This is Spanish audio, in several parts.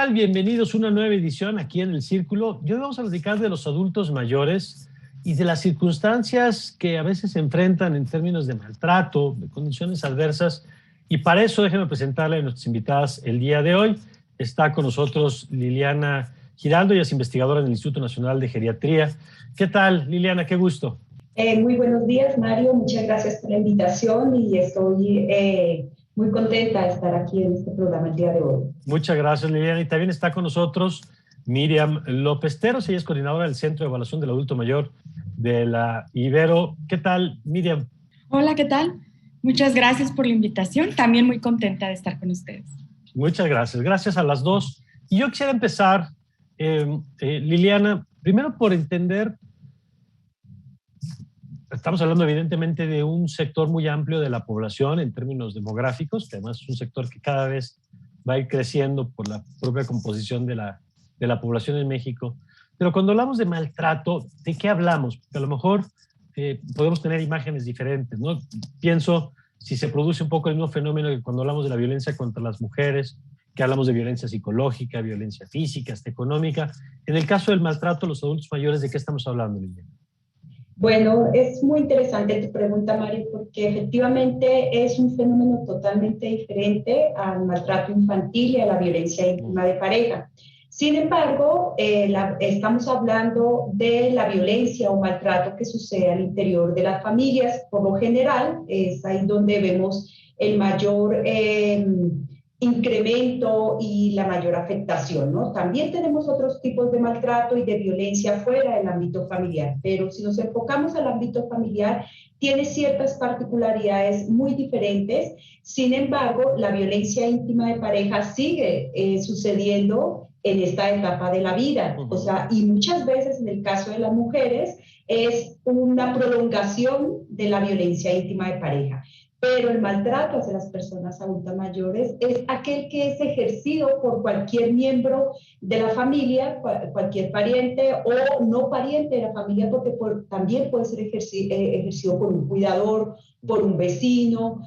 tal? Bienvenidos a una nueva edición aquí en El Círculo. Hoy vamos a platicar de los adultos mayores y de las circunstancias que a veces se enfrentan en términos de maltrato, de condiciones adversas. Y para eso déjenme presentarle a nuestras invitadas el día de hoy. Está con nosotros Liliana Giraldo, ella es investigadora en el Instituto Nacional de Geriatría. ¿Qué tal, Liliana? Qué gusto. Muy buenos días, Mario. Muchas gracias por la invitación y estoy muy contenta de estar aquí en este programa el día de hoy. Muchas gracias, Liliana. Y también está con nosotros Miriam López Teros, ella es coordinadora del Centro de Evaluación del Adulto Mayor de la Ibero. ¿Qué tal, Miriam? Hola, ¿qué tal? Muchas gracias por la invitación. También muy contenta de estar con ustedes. Muchas gracias. Gracias a las dos. Y yo quisiera empezar, Liliana, primero por entender, estamos hablando evidentemente de un sector muy amplio de la población en términos demográficos, que además es un sector que cada vez va a ir creciendo por la propia composición de la población en México. Pero cuando hablamos de maltrato, ¿de qué hablamos? Porque a lo mejor podemos tener imágenes diferentes, ¿no? Pienso si se produce un poco el mismo fenómeno que cuando hablamos de la violencia contra las mujeres, que hablamos de violencia psicológica, violencia física, hasta económica. En el caso del maltrato a los adultos mayores, ¿de qué estamos hablando, Liliana? Bueno, es muy interesante tu pregunta, Mario, porque efectivamente es un fenómeno totalmente diferente al maltrato infantil y a la violencia íntima de pareja. Sin embargo, estamos hablando de la violencia o maltrato que sucede al interior de las familias. Por lo general, es ahí donde vemos el mayor incremento y la mayor afectación, ¿no? También tenemos otros tipos de maltrato y de violencia fuera del ámbito familiar, pero si nos enfocamos al ámbito familiar, tiene ciertas particularidades muy diferentes. Sin embargo, la violencia íntima de pareja sigue sucediendo en esta etapa de la vida. O sea, y muchas veces en el caso de las mujeres es una prolongación de la violencia íntima de pareja. Pero el maltrato hacia las personas adultas mayores es aquel que es ejercido por cualquier miembro de la familia, cualquier pariente o no pariente de la familia, porque también puede ser ejercido por un cuidador, por un vecino,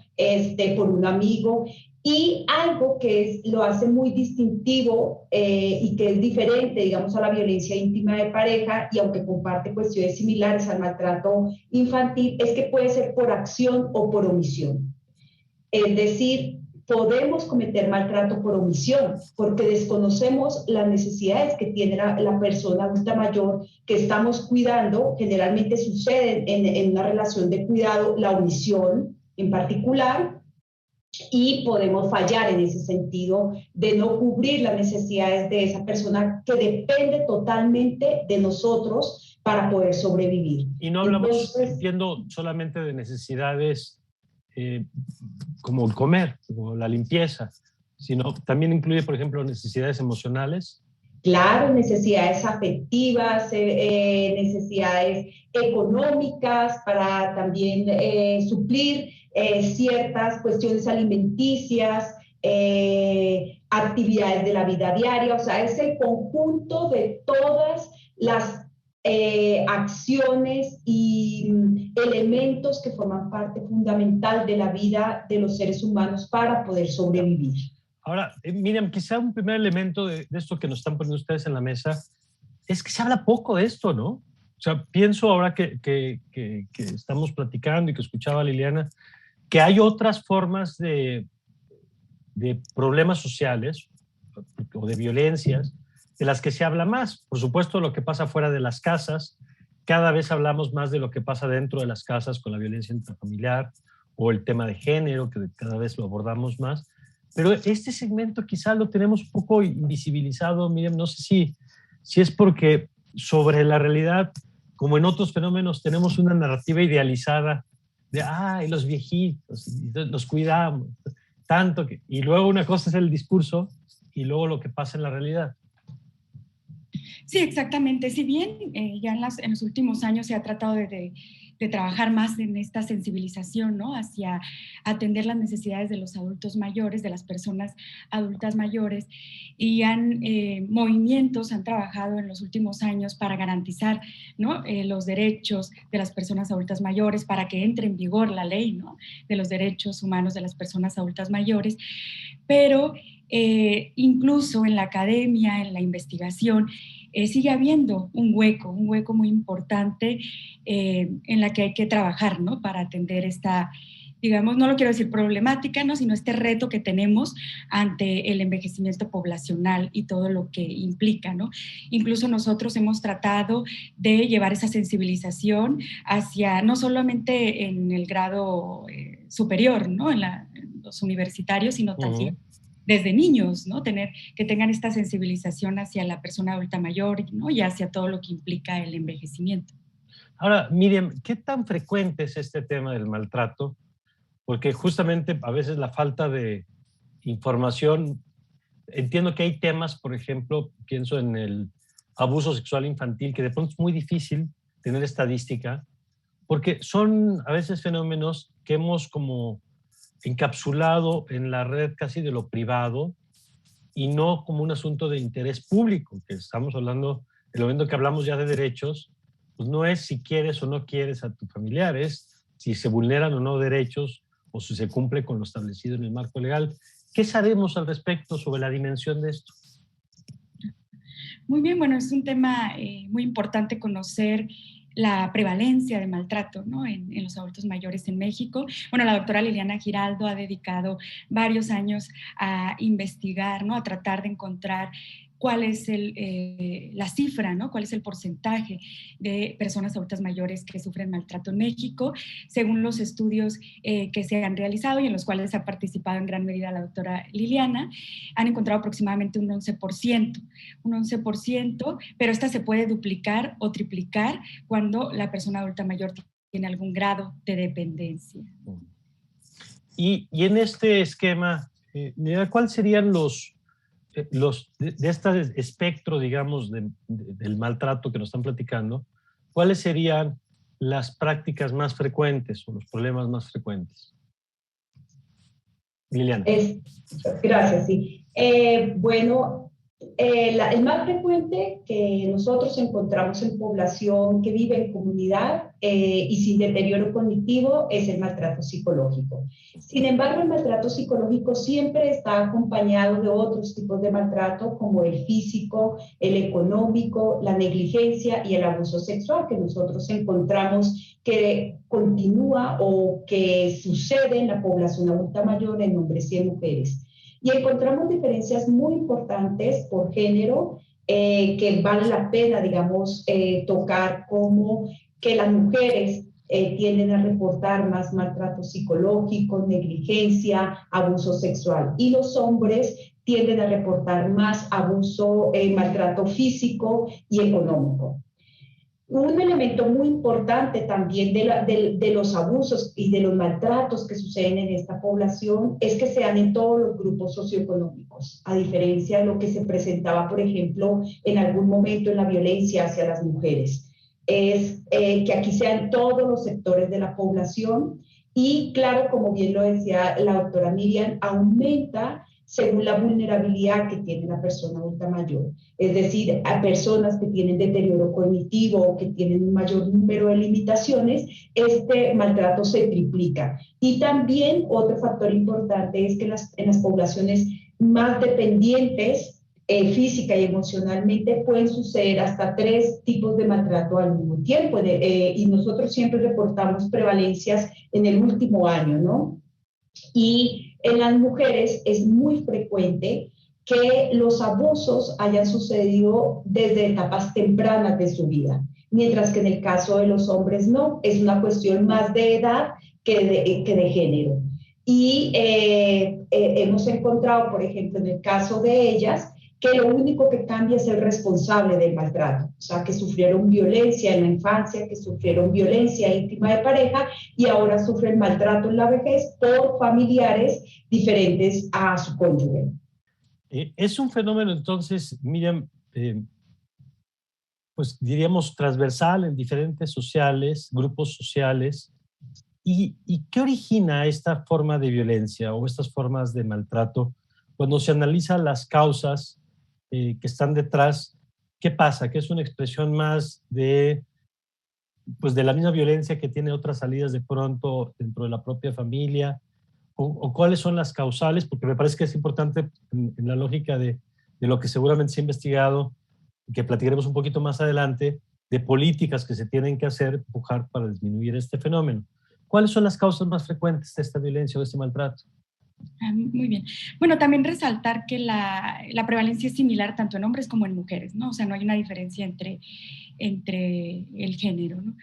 por un amigo. Y algo que lo hace muy distintivo y que es diferente, digamos, a la violencia íntima de pareja, y aunque comparte cuestiones similares al maltrato infantil, es que puede ser por acción o por omisión. Es decir, podemos cometer maltrato por omisión, porque desconocemos las necesidades que tiene la persona adulta mayor que estamos cuidando. Generalmente sucede en una relación de cuidado la omisión en particular, y podemos fallar en ese sentido de no cubrir las necesidades de esa persona que depende totalmente de nosotros para poder sobrevivir. Y no hablamos, entiendo, solamente de necesidades como el comer o la limpieza, sino también incluye, por ejemplo, necesidades emocionales. Claro, necesidades afectivas, necesidades económicas para también suplir ciertas cuestiones alimenticias, actividades de la vida diaria. O sea, es el conjunto de todas las acciones y elementos que forman parte fundamental de la vida de los seres humanos para poder sobrevivir. Ahora, Miriam, quizá un primer elemento de esto que nos están poniendo ustedes en la mesa es que se habla poco de esto, ¿no? O sea, pienso ahora que estamos platicando y que escuchaba a Liliana, que hay otras formas de problemas sociales o de violencias de las que se habla más. Por supuesto, lo que pasa fuera de las casas, cada vez hablamos más de lo que pasa dentro de las casas con la violencia intrafamiliar o el tema de género, que cada vez lo abordamos más. Pero este segmento quizá lo tenemos un poco invisibilizado, Miriam, no sé si es porque sobre la realidad, como en otros fenómenos, tenemos una narrativa idealizada de, ay, los viejitos, los cuidamos, tanto que... Y luego una cosa es el discurso y luego lo que pasa en la realidad. Sí, exactamente. Si bien ya en los últimos años se ha tratado de trabajar más en esta sensibilización, ¿no? Hacia atender las necesidades de los adultos mayores, de las personas adultas mayores, y movimientos han trabajado en los últimos años para garantizar, ¿no? Los derechos de las personas adultas mayores, para que entre en vigor la ley, ¿no? De los derechos humanos de las personas adultas mayores, pero incluso en la academia, en la investigación, sigue habiendo un hueco muy importante en la que hay que trabajar, ¿no? Para atender esta, digamos, no lo quiero decir problemática, ¿no? Sino este reto que tenemos ante el envejecimiento poblacional y todo lo que implica, ¿no? Incluso nosotros hemos tratado de llevar esa sensibilización hacia, no solamente en el grado superior, ¿no? En los universitarios, sino también desde niños, ¿no? Que tengan esta sensibilización hacia la persona adulta mayor, ¿no? Y hacia todo lo que implica el envejecimiento. Ahora, Miriam, ¿qué tan frecuente es este tema del maltrato? Porque justamente a veces la falta de información, entiendo que hay temas, por ejemplo, pienso en el abuso sexual infantil, que de pronto es muy difícil tener estadística, porque son a veces fenómenos que hemos como encapsulado en la red casi de lo privado y no como un asunto de interés público, que estamos hablando, el momento que hablamos ya de derechos, pues no es si quieres o no quieres a tu familiar, es si se vulneran o no derechos o si se cumple con lo establecido en el marco legal. ¿Qué sabemos al respecto sobre la dimensión de esto? Muy bien, bueno, es un tema muy importante conocer la prevalencia de maltrato, ¿no? en los adultos mayores en México. Bueno, la doctora Liliana Giraldo ha dedicado varios años a investigar, ¿no? A tratar de encontrar cuál es la cifra, ¿no? Cuál es el porcentaje de personas adultas mayores que sufren maltrato en México, según los estudios que se han realizado y en los cuales ha participado en gran medida la doctora Liliana, han encontrado aproximadamente un 11%, pero esta se puede duplicar o triplicar cuando la persona adulta mayor tiene algún grado de dependencia. Y en este esquema, ¿cuáles serían de este espectro, digamos, del maltrato que nos están platicando, cuáles serían las prácticas más frecuentes o los problemas más frecuentes? Liliana. Gracias, sí. Bueno, el más frecuente que nosotros encontramos en población que vive en comunidad y sin deterioro cognitivo es el maltrato psicológico. Sin embargo, el maltrato psicológico siempre está acompañado de otros tipos de maltrato como el físico, el económico, la negligencia y el abuso sexual que nosotros encontramos que continúa o que sucede en la población adulta mayor en hombres y en mujeres. Y encontramos diferencias muy importantes por género que vale la pena, digamos, tocar, como que las mujeres tienden a reportar más maltrato psicológico, negligencia, abuso sexual, y los hombres tienden a reportar más abuso, maltrato físico y económico. Un elemento muy importante también de los abusos y de los maltratos que suceden en esta población es que se dan en todos los grupos socioeconómicos, a diferencia de lo que se presentaba, por ejemplo, en algún momento en la violencia hacia las mujeres. Es que aquí se dan todos los sectores de la población y, claro, como bien lo decía la doctora Miriam, aumenta según la vulnerabilidad que tiene la persona adulta mayor. Es decir, a personas que tienen deterioro cognitivo o que tienen un mayor número de limitaciones, este maltrato se triplica. Y también otro factor importante es que en las poblaciones más dependientes, física y emocionalmente, pueden suceder hasta 3 tipos de maltrato al mismo tiempo. Y nosotros siempre reportamos prevalencias en el último año, ¿no? Y en las mujeres es muy frecuente que los abusos hayan sucedido desde etapas tempranas de su vida, mientras que en el caso de los hombres no, es una cuestión más de edad que de género. Y hemos encontrado, por ejemplo, en el caso de ellas, que lo único que cambia es el responsable del maltrato, o sea, que sufrieron violencia en la infancia, que sufrieron violencia íntima de pareja y ahora sufren maltrato en la vejez por familiares diferentes a su cónyuge. Es un fenómeno, entonces, Miriam, pues diríamos transversal en diferentes grupos sociales. ¿Y qué origina esta forma de violencia o estas formas de maltrato? Cuando se analizan las causas que están detrás, ¿qué pasa? ¿Que es una expresión más pues de la misma violencia que tiene otras salidas de pronto dentro de la propia familia? o cuáles son las causales, porque me parece que es importante en la lógica de lo que seguramente se ha investigado y que platicaremos un poquito más adelante, de políticas que se tienen que hacer, empujar para disminuir este fenómeno. ¿Cuáles son las causas más frecuentes de esta violencia o de este maltrato? Muy bien. Bueno, también resaltar que la prevalencia es similar tanto en hombres como en mujeres, ¿no? O sea, no hay una diferencia entre el género, ¿no?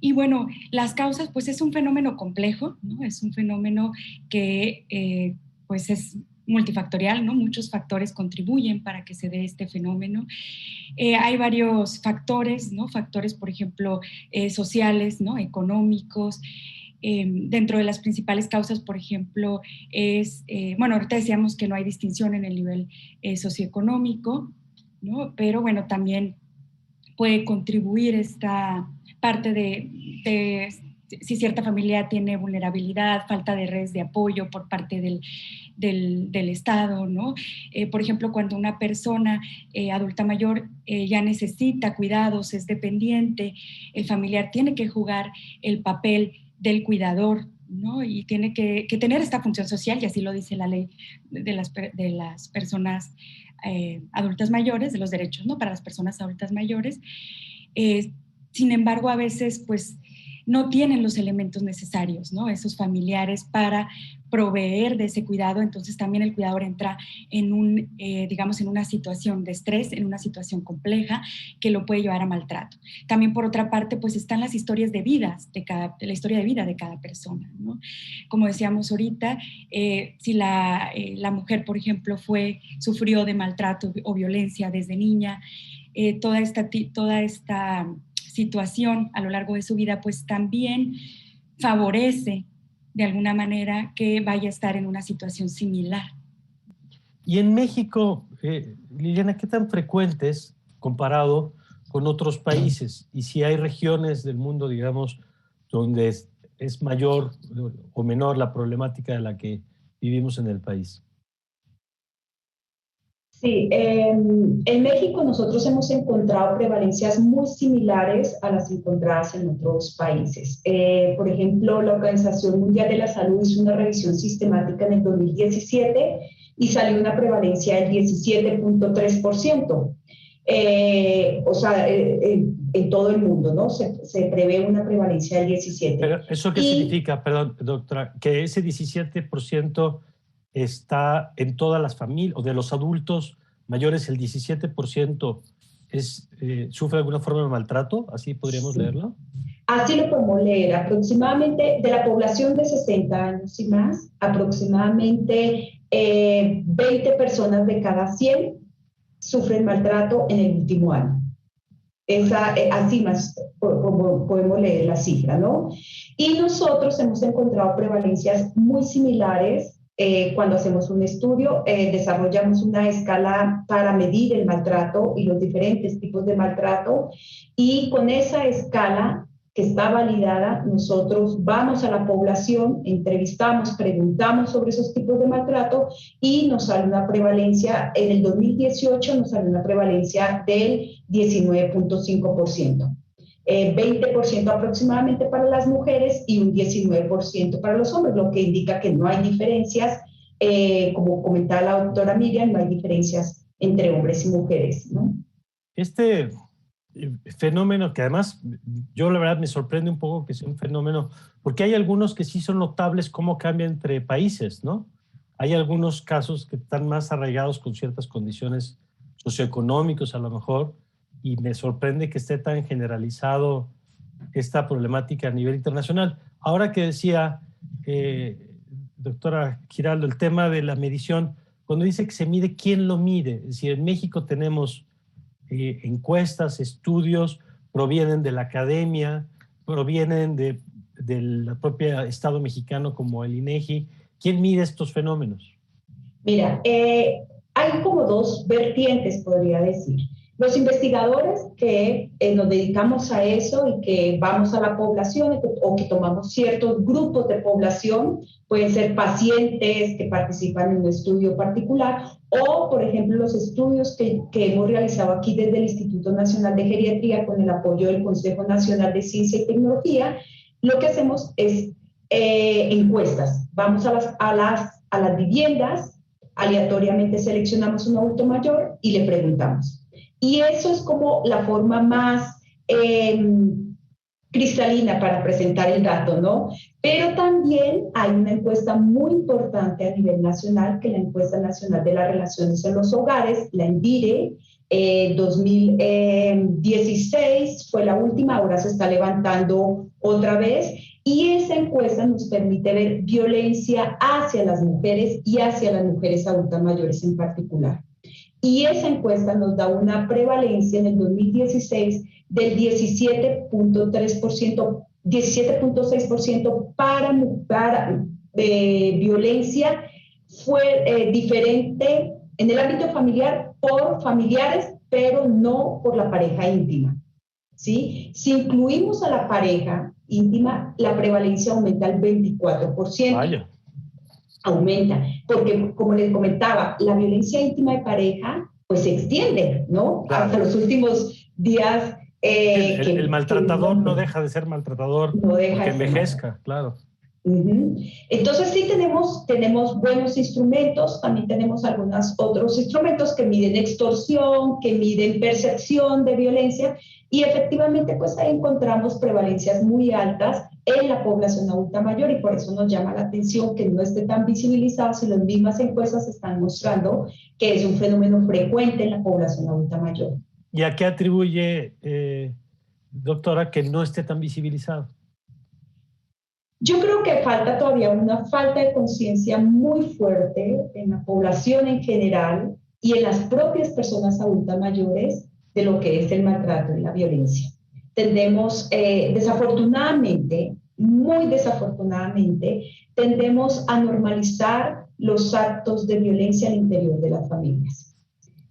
Y bueno, las causas, pues es un fenómeno complejo, ¿no? Es un fenómeno que pues es multifactorial, ¿no? Muchos factores contribuyen para que se dé este fenómeno. Hay varios factores, ¿no? Factores, por ejemplo, sociales, ¿no? Económicos. Dentro de las principales causas, por ejemplo, bueno, ahorita decíamos que no hay distinción en el nivel socioeconómico, ¿no? Pero bueno, también puede contribuir esta parte de si cierta familia tiene vulnerabilidad, falta de redes de apoyo por parte del Estado, ¿no? Por ejemplo, cuando una persona adulta mayor ya necesita cuidados, es dependiente, el familiar tiene que jugar el papel del cuidador, ¿no? Y tiene que tener esta función social, y así lo dice la ley de las personas adultas mayores, de los derechos, ¿no? Para las personas adultas mayores. Sin embargo, a veces, pues, no tienen los elementos necesarios, ¿no? Esos familiares para proveer de ese cuidado, entonces también el cuidador entra en digamos, en una situación de estrés, en una situación compleja que lo puede llevar a maltrato. También, por otra parte, pues están las historias de vidas, la historia de vida de cada persona, ¿no? Como decíamos ahorita, si la mujer, por ejemplo, sufrió de maltrato o violencia desde niña, toda esta situación a lo largo de su vida, pues también favorece de alguna manera que vaya a estar en una situación similar. Y en México, Liliana, ¿qué tan frecuente es comparado con otros países? Y si hay regiones del mundo, digamos, donde es mayor o menor la problemática de la que vivimos en el país. Sí, en México nosotros hemos encontrado prevalencias muy similares a las encontradas en otros países. Por ejemplo, la Organización Mundial de la Salud hizo una revisión sistemática en el 2017 y salió una prevalencia del 17.3%. O sea, en todo el mundo, ¿no? Se prevé una prevalencia del 17%. ¿Pero eso qué significa, perdón, doctora? Que ese 17% está en todas las familias, o de los adultos mayores, el 17% sufre alguna forma de maltrato, ¿así podríamos leerlo? Así lo podemos leer. Aproximadamente de la población de 60 años y más, aproximadamente 20 personas de cada 100 sufren maltrato en el último año. Así más podemos leer la cifra, ¿no? Y nosotros hemos encontrado prevalencias muy similares. Cuando hacemos un estudio, desarrollamos una escala para medir el maltrato y los diferentes tipos de maltrato, y con esa escala que está validada, nosotros vamos a la población, entrevistamos, preguntamos sobre esos tipos de maltrato y nos sale una prevalencia, en el 2018 nos sale una prevalencia del 19.5%. 20% aproximadamente para las mujeres y un 19% para los hombres, lo que indica que no hay diferencias, como comentaba la doctora Miriam, no hay diferencias entre hombres y mujeres, ¿no? Este fenómeno que además yo la verdad me sorprende un poco que sea un fenómeno, porque hay algunos que sí son notables cómo cambia entre países, ¿no? Hay algunos casos que están más arraigados con ciertas condiciones socioeconómicas a lo mejor, y me sorprende que esté tan generalizado esta problemática a nivel internacional. Ahora que decía, doctora Giraldo, el tema de la medición, cuando dice que se mide, ¿quién lo mide? Es decir, en México tenemos encuestas, estudios, provienen de la academia, provienen del propio Estado mexicano como el INEGI. ¿Quién mide estos fenómenos? Mira, hay como dos vertientes, podría decir. Los investigadores que nos dedicamos a eso y que vamos a la población o que tomamos ciertos grupos de población, pueden ser pacientes que participan en un estudio particular o, por ejemplo, los estudios que hemos realizado aquí desde el Instituto Nacional de Geriatría con el apoyo del Consejo Nacional de Ciencia y Tecnología, lo que hacemos es encuestas. Vamos a las viviendas, aleatoriamente seleccionamos un adulto mayor y le preguntamos. Y eso es como la forma más cristalina para presentar el dato, ¿no? Pero también hay una encuesta muy importante a nivel nacional, que es la Encuesta Nacional de las Relaciones en los Hogares, la ENVIRE, 2016 fue la última, ahora se está levantando otra vez, y esa encuesta nos permite ver violencia hacia las mujeres y hacia las mujeres adultas mayores en particular. Y esa encuesta nos da una prevalencia en el 2016 del 17.6% para violencia fue diferente en el ámbito familiar por familiares, pero no por la pareja íntima, ¿sí? Si incluimos a la pareja íntima, la prevalencia aumenta al 24%. Vaya. Aumenta, porque como les comentaba, la violencia íntima de pareja pues se extiende, ¿no? Claro. Hasta los últimos días. El maltratador no deja de ser maltratador, no deja porque envejezca, claro. Entonces sí tenemos buenos instrumentos, también tenemos algunos otros instrumentos que miden extorsión, que miden percepción de violencia, y efectivamente pues ahí encontramos prevalencias muy altas en la población adulta mayor, y por eso nos llama la atención que no esté tan visibilizado si las mismas encuestas están mostrando que es un fenómeno frecuente en la población adulta mayor. ¿Y a qué atribuye, doctora, que no esté tan visibilizado? Yo creo que falta todavía una falta de conciencia muy fuerte en la población en general y en las propias personas adultas mayores de lo que es el maltrato y la violencia. Tendemos, desafortunadamente, muy desafortunadamente, tendemos a normalizar los actos de violencia al interior de las familias.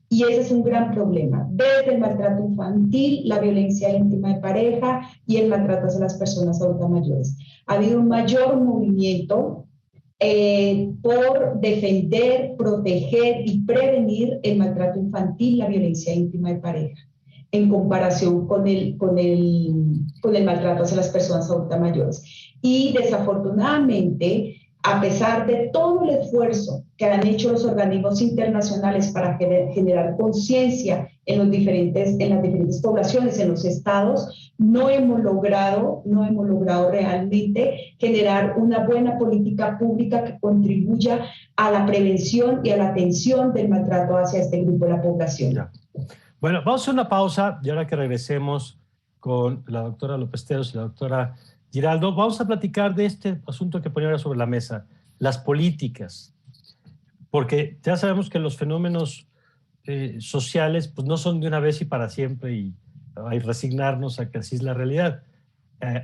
Y ese es un gran problema, desde el maltrato infantil, la violencia íntima de pareja y el maltrato hacia las personas adultas mayores. Ha habido un mayor movimiento por defender, proteger y prevenir el maltrato infantil, la violencia íntima de pareja, en comparación con el maltrato hacia las personas adultas mayores. Y desafortunadamente, a pesar de todo el esfuerzo que han hecho los organismos internacionales para generar conciencia en las diferentes poblaciones, en los estados, no hemos logrado realmente generar una buena política pública que contribuya a la prevención y a la atención del maltrato hacia este grupo de la población. Ya. Bueno, vamos a hacer una pausa y ahora que regresemos con la doctora López Teros y la doctora Giraldo, vamos a platicar de este asunto que ponía ahora sobre la mesa, las políticas, porque ya sabemos que los fenómenos sociales pues no son de una vez y para siempre y hay que resignarnos a que así es la realidad.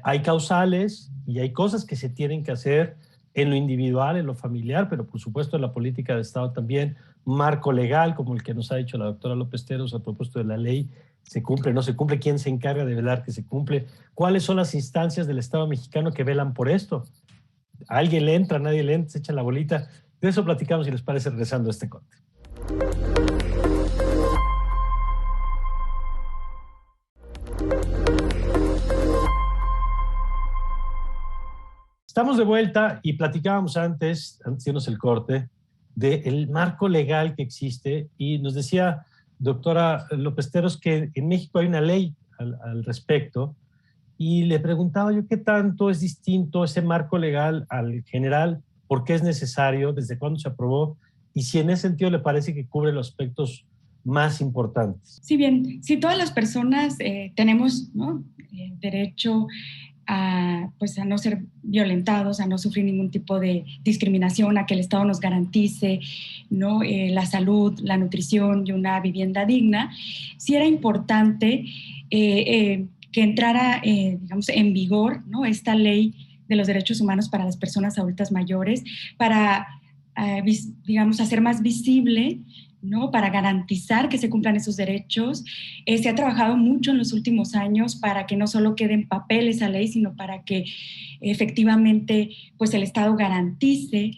Hay causales y hay cosas que se tienen que hacer en lo individual, en lo familiar, pero por supuesto en la política de Estado también, marco legal como el que nos ha dicho la doctora López Teros a propósito de la ley. ¿Se cumple, no se cumple? ¿Quién se encarga de velar que se cumple? ¿Cuáles son las instancias del Estado mexicano que velan por esto? ¿A alguien le entra, a nadie le entra, se echa la bolita? De eso platicamos, si les parece, regresando a este corte. Estamos de vuelta y platicábamos antes de irnos el corte, del marco legal que existe, y nos decía doctora López Teros que en México hay una ley al respecto, y le preguntaba yo qué tanto es distinto ese marco legal al general, por qué es necesario, desde cuándo se aprobó, y si en ese sentido le parece que cubre los aspectos más importantes. Sí, bien, si todas las personas tenemos, ¿no?, derecho a no ser violentados, a no sufrir ningún tipo de discriminación, a que el Estado nos garantice, ¿no?, la salud, la nutrición y una vivienda digna, sí era importante que entrara, en vigor, ¿no?, esta ley de los derechos humanos para las personas adultas mayores, para, hacer más visible, ¿no?, para garantizar que se cumplan esos derechos. Se ha trabajado mucho en los últimos años para que no solo quede en papel esa ley, sino para que efectivamente pues, el Estado garantice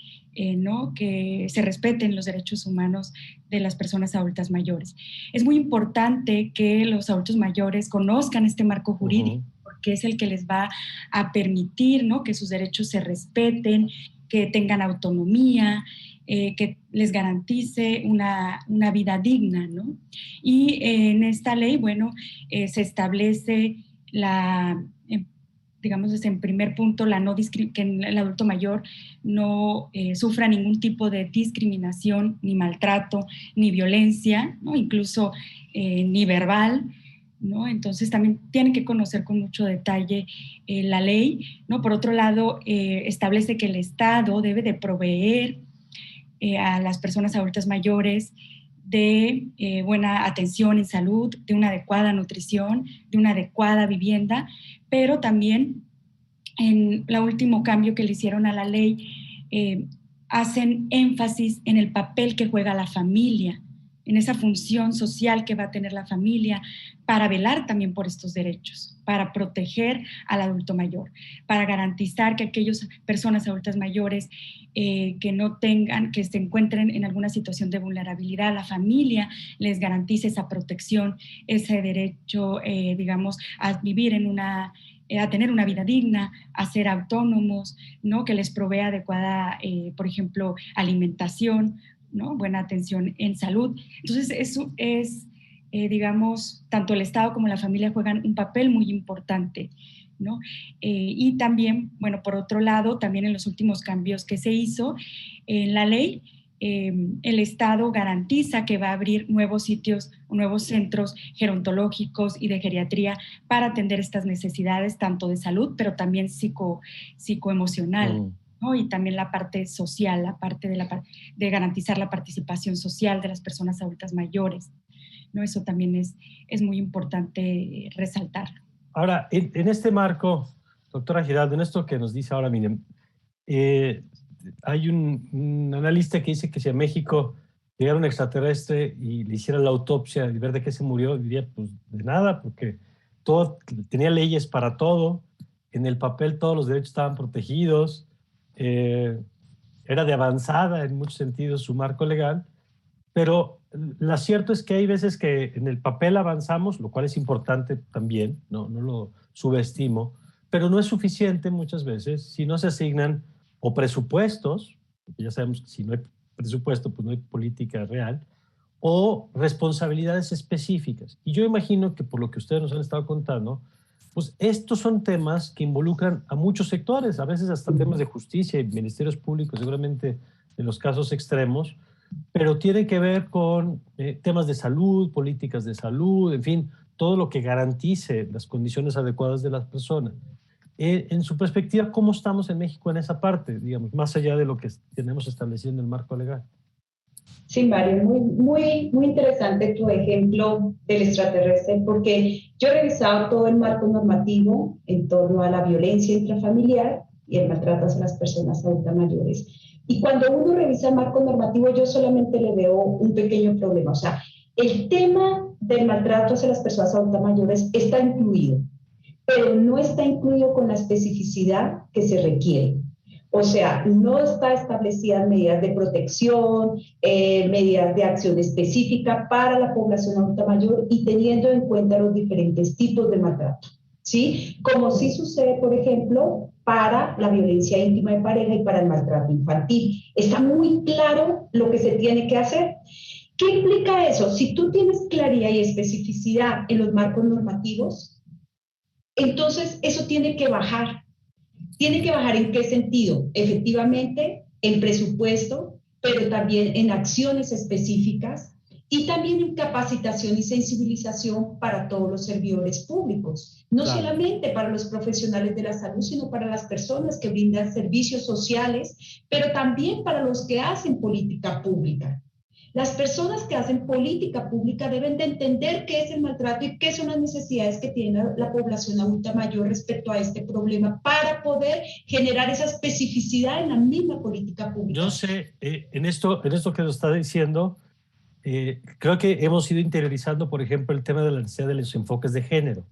¿no?, que se respeten los derechos humanos de las personas adultas mayores. Es muy importante que los adultos mayores conozcan este marco jurídico, porque es el que les va a permitir, ¿no?, que sus derechos se respeten, que tengan autonomía, que les garantice una vida digna, ¿no? Y en esta ley, bueno, se establece digamos, en primer punto, que el adulto mayor no sufra ningún tipo de discriminación, ni maltrato, ni violencia, ¿no?, incluso ni verbal, ¿no? Entonces también tienen que conocer con mucho detalle la ley, ¿no? Por otro lado, establece que el Estado debe de proveer a las personas adultas mayores de buena atención en salud, de una adecuada nutrición, de una adecuada vivienda, pero también en el último cambio que le hicieron a la ley, hacen énfasis en el papel que juega la familia, en esa función social que va a tener la familia para velar también por estos derechos, para proteger al adulto mayor, para garantizar que aquellas personas adultas mayores que se encuentren en alguna situación de vulnerabilidad, la familia les garantice esa protección, ese derecho, digamos, a vivir a tener una vida digna, a ser autónomos, ¿no?, que les provea adecuada, por ejemplo, alimentación, ¿no?, buena atención en salud. Entonces, eso es, digamos, tanto el Estado como la familia juegan un papel muy importante, ¿no? Y también, bueno, por otro lado, también en los últimos cambios que se hizo en la ley, el Estado garantiza que va a abrir nuevos sitios, nuevos centros gerontológicos y de geriatría para atender estas necesidades, tanto de salud, pero también psicoemocional, ¿no? Y también la parte social, la parte de garantizar la participación social de las personas adultas mayores, ¿no? Eso también es muy importante resaltar. Ahora, en este marco, doctora Giraldo, en esto que nos dice ahora Miriam, hay un analista que dice que si a México llegara un extraterrestre y le hiciera la autopsia y ver de qué se murió, diría, pues de nada, porque tenía leyes para todo, en el papel todos los derechos estaban protegidos, era de avanzada en muchos sentidos su marco legal, pero lo cierto es que hay veces que en el papel avanzamos, lo cual es importante también, no lo subestimo, pero no es suficiente muchas veces si no se asignan o presupuestos, porque ya sabemos que si no hay presupuesto, pues no hay política real, o responsabilidades específicas. Y yo imagino que por lo que ustedes nos han estado contando, pues estos son temas que involucran a muchos sectores, a veces hasta temas de justicia y ministerios públicos, seguramente en los casos extremos, pero tiene que ver con temas de salud, políticas de salud, en fin, todo lo que garantice las condiciones adecuadas de las personas. En su perspectiva, ¿cómo estamos en México en esa parte, digamos, más allá de lo que tenemos establecido en el marco legal? Sí, Mario, muy interesante tu ejemplo del extraterrestre, porque yo he revisado todo el marco normativo en torno a la violencia intrafamiliar y el maltrato hacia las personas adultas mayores. Y cuando uno revisa el marco normativo, yo solamente le veo un pequeño problema. O sea, el tema del maltrato hacia las personas adultas mayores está incluido, pero no está incluido con la especificidad que se requiere. O sea, no está establecidas medidas de protección, medidas de acción específica para la población adulta mayor y teniendo en cuenta los diferentes tipos de maltrato, ¿sí? Como sí sucede, por ejemplo, para la violencia íntima de pareja y para el maltrato infantil. Está muy claro lo que se tiene que hacer. ¿Qué implica eso? Si tú tienes claridad y especificidad en los marcos normativos, entonces eso tiene que bajar. ¿Tiene que bajar en qué sentido? Efectivamente, en presupuesto, pero también en acciones específicas y también en capacitación y sensibilización para todos los servidores públicos. No Claro. solamente para los profesionales de la salud, sino para las personas que brindan servicios sociales, pero también para los que hacen política pública. Las personas que hacen política pública deben de entender qué es el maltrato y qué son las necesidades que tiene la población adulta mayor respecto a este problema para poder generar esa especificidad en la misma política pública. Yo sé, en esto que nos está diciendo, creo que hemos ido interiorizando, por ejemplo, el tema de la necesidad de los enfoques de género,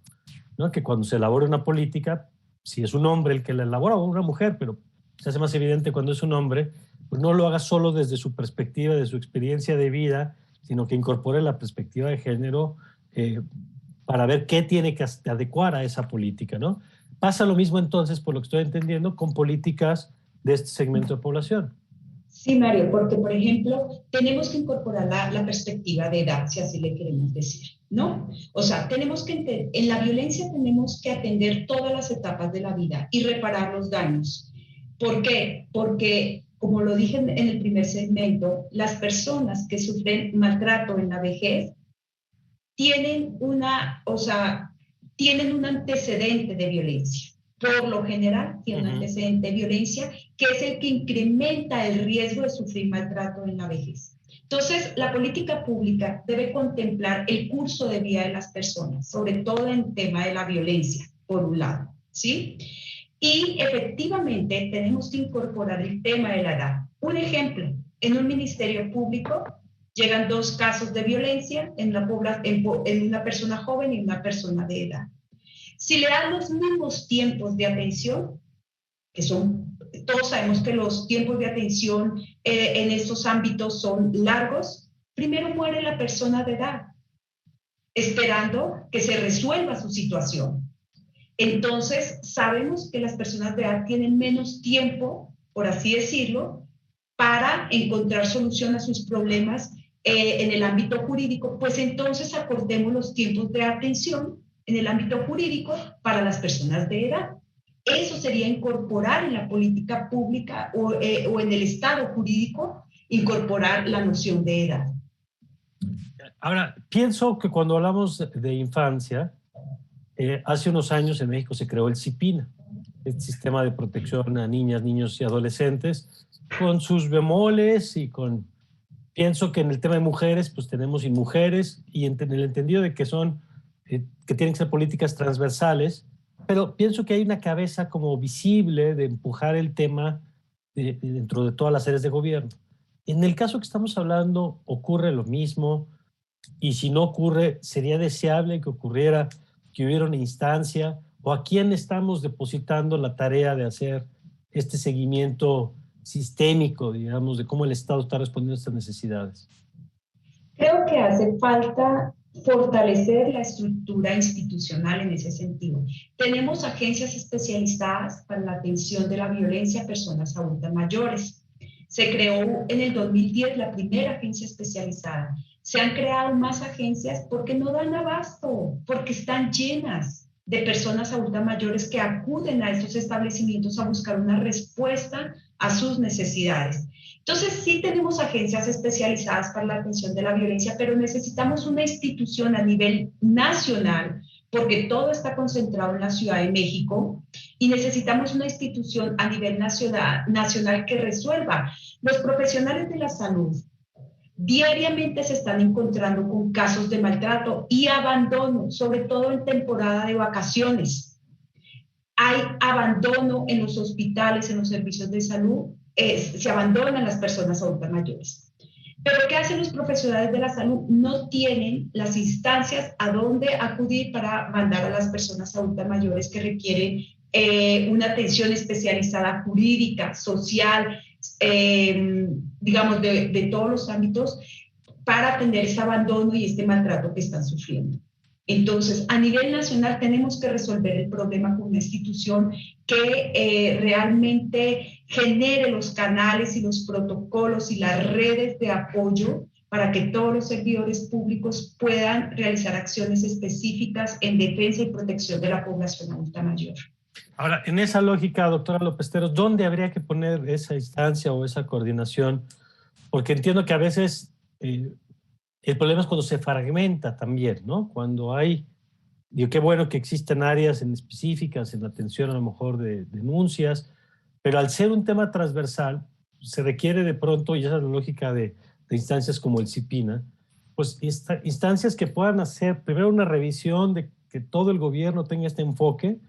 ¿no? Que cuando se elabora una política, si es un hombre el que la elabora o una mujer, pero se hace más evidente cuando es un hombre, pues no lo haga solo desde su perspectiva, de su experiencia de vida, sino que incorpore la perspectiva de género para ver qué tiene que adecuar a esa política, ¿no? Pasa lo mismo entonces, por lo que estoy entendiendo, con políticas de este segmento de población. Sí, Mario, porque, por ejemplo, tenemos que incorporar la perspectiva de edad, si así le queremos decir, ¿no? O sea, tenemos que en la violencia tenemos que atender todas las etapas de la vida y reparar los daños. ¿Por qué? Porque, como lo dije en el primer segmento, las personas que sufren maltrato en la vejez tienen tienen un antecedente de violencia. Por lo general, tiene un antecedente de violencia que es el que incrementa el riesgo de sufrir maltrato en la vejez. Entonces, la política pública debe contemplar el curso de vida de las personas, sobre todo en el tema de la violencia, por un lado, ¿sí? Y efectivamente tenemos que incorporar el tema de la edad. Un ejemplo, en un ministerio público llegan 2 casos de violencia en una persona joven y una persona de edad. Si le dan los mismos tiempos de atención, que todos sabemos que los tiempos de atención en estos ámbitos son largos, primero muere la persona de edad, esperando que se resuelva su situación. Entonces, sabemos que las personas de edad tienen menos tiempo, por así decirlo, para encontrar solución a sus problemas en el ámbito jurídico, pues entonces acortemos los tiempos de atención en el ámbito jurídico para las personas de edad. Eso sería incorporar en la política pública o en el estado jurídico, incorporar la noción de edad. Ahora, pienso que cuando hablamos de infancia, hace unos años en México se creó el CIPINA, el Sistema de Protección a Niñas, Niños y Adolescentes, con sus bemoles y con... Pienso que en el tema de mujeres, pues tenemos mujeres y en el entendido de que son, que tienen que ser políticas transversales, pero pienso que hay una cabeza como visible de empujar el tema dentro de todas las áreas de gobierno. En el caso que estamos hablando, ocurre lo mismo, y si no ocurre, sería deseable que ocurriera, que hubiera una instancia, o a quién estamos depositando la tarea de hacer este seguimiento sistémico, digamos, de cómo el Estado está respondiendo a estas necesidades. Creo que hace falta fortalecer la estructura institucional en ese sentido. Tenemos agencias especializadas para la atención de la violencia a personas adultas mayores. Se creó en el 2010 la primera agencia especializada. Se han creado más agencias porque no dan abasto, porque están llenas de personas adultas mayores que acuden a estos establecimientos a buscar una respuesta a sus necesidades. Entonces, sí tenemos agencias especializadas para la atención de la violencia, pero necesitamos una institución a nivel nacional, porque todo está concentrado en la Ciudad de México, y necesitamos una institución a nivel nacional que resuelva. Los profesionales de la salud diariamente se están encontrando con casos de maltrato y abandono, sobre todo en temporada de vacaciones. Hay abandono en los hospitales, en los servicios de salud, se abandonan las personas adultas mayores. Pero ¿qué hacen los profesionales de la salud? No tienen las instancias a donde acudir para mandar a las personas adultas mayores que requieren una atención especializada jurídica, social, digamos, de todos los ámbitos para atender ese abandono y este maltrato que están sufriendo. Entonces, a nivel nacional tenemos que resolver el problema con una institución que realmente genere los canales y los protocolos y las redes de apoyo para que todos los servidores públicos puedan realizar acciones específicas en defensa y protección de la población adulta mayor. Ahora, en esa lógica, doctora López Teros, ¿dónde habría que poner esa instancia o esa coordinación? Porque entiendo que a veces el problema es cuando se fragmenta también, ¿no? Cuando hay, digo, qué bueno que existen áreas en específicas en la atención a lo mejor de denuncias, pero al ser un tema transversal, se requiere de pronto, y esa es la lógica de instancias como el CIPINA, pues instancias que puedan hacer primero una revisión de que todo el gobierno tenga este enfoque,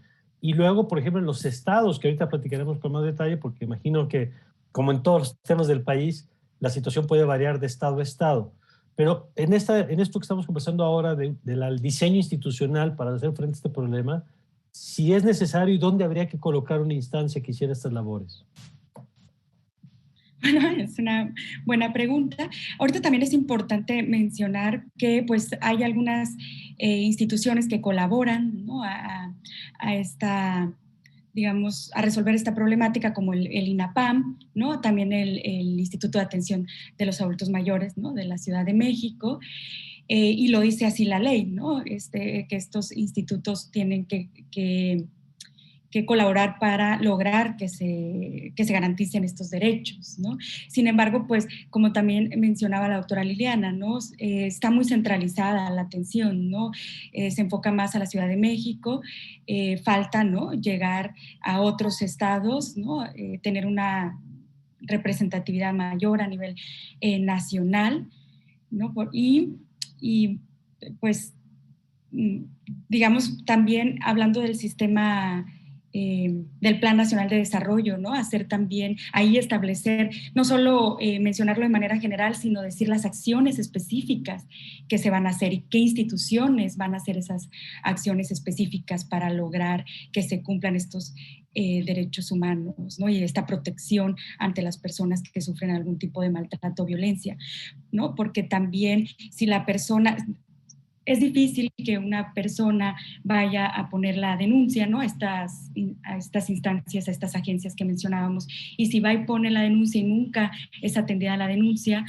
y luego, por ejemplo, en los estados, que ahorita platicaremos con más detalle, porque imagino que, como en todos los temas del país, la situación puede variar de estado a estado. Pero en esto que estamos conversando ahora del diseño institucional para hacer frente a este problema, si es necesario y dónde habría que colocar una instancia que hiciera estas labores. Bueno, es una buena pregunta. Ahorita también es importante mencionar que pues hay algunas instituciones que colaboran, ¿no? a esta, digamos, a resolver esta problemática, como el INAPAM, ¿no? También el Instituto de Atención de los Adultos Mayores, ¿no? De la Ciudad de México. Y lo dice así la ley, ¿no? Que estos institutos tienen que colaborar para lograr que se garanticen estos derechos, ¿no? Sin embargo, pues, como también mencionaba la doctora Liliana, ¿no? Está muy centralizada la atención, ¿no? Se enfoca más a la Ciudad de México, falta, ¿no? Llegar a otros estados, ¿no? Tener una representatividad mayor a nivel nacional, ¿no? Y pues, digamos, también hablando del sistema del Plan Nacional de Desarrollo, ¿no? Hacer también, ahí establecer, no solo mencionarlo de manera general, sino decir las acciones específicas que se van a hacer y qué instituciones van a hacer esas acciones específicas para lograr que se cumplan estos derechos humanos, ¿no? Y esta protección ante las personas que sufren algún tipo de maltrato o violencia, ¿no? Porque también si la persona... Es difícil que una persona vaya a poner la denuncia, ¿no? A estas instancias, a estas agencias que mencionábamos, y si va y pone la denuncia y nunca es atendida la denuncia,